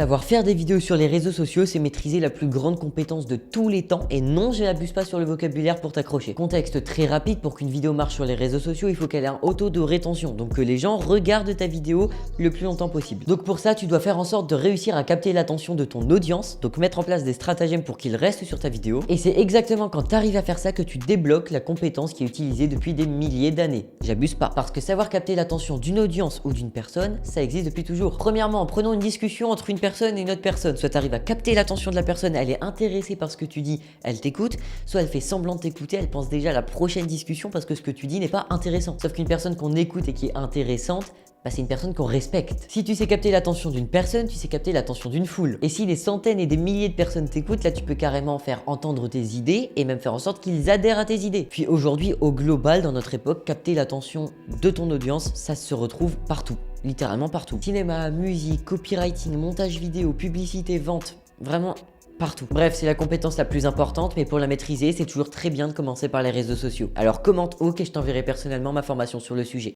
Savoir faire des vidéos sur les réseaux sociaux, c'est maîtriser la plus grande compétence de tous les temps et non, je n'abuse pas sur le vocabulaire pour t'accrocher. Contexte très rapide, pour qu'une vidéo marche sur les réseaux sociaux, il faut qu'elle ait un taux de rétention, donc que les gens regardent ta vidéo le plus longtemps possible. Donc pour ça, tu dois faire en sorte de réussir à capter l'attention de ton audience, donc mettre en place des stratagèmes pour qu'ils restent sur ta vidéo. Et c'est exactement quand tu arrives à faire ça que tu débloques la compétence qui est utilisée depuis des milliers d'années. J'abuse pas, parce que savoir capter l'attention d'une audience ou d'une personne, ça existe depuis toujours. Premièrement, prenons une discussion entre une personne et une autre personne. Soit tu arrives à capter l'attention de la personne, elle est intéressée par ce que tu dis, elle t'écoute, soit elle fait semblant de t'écouter, elle pense déjà à la prochaine discussion parce que ce que tu dis n'est pas intéressant. Sauf qu'une personne qu'on écoute et qui est intéressante, bah c'est une personne qu'on respecte. Si tu sais capter l'attention d'une personne, tu sais capter l'attention d'une foule. Et si des centaines et des milliers de personnes t'écoutent, là tu peux carrément faire entendre tes idées et même faire en sorte qu'ils adhèrent à tes idées. Puis aujourd'hui, au global, dans notre époque, capter l'attention de ton audience, ça se retrouve partout. Littéralement partout. Cinéma, musique, copywriting, montage vidéo, publicité, vente, vraiment partout. Bref, c'est la compétence la plus importante, mais pour la maîtriser, c'est toujours très bien de commencer par les réseaux sociaux. Alors commente haut et je t'enverrai personnellement ma formation sur le sujet.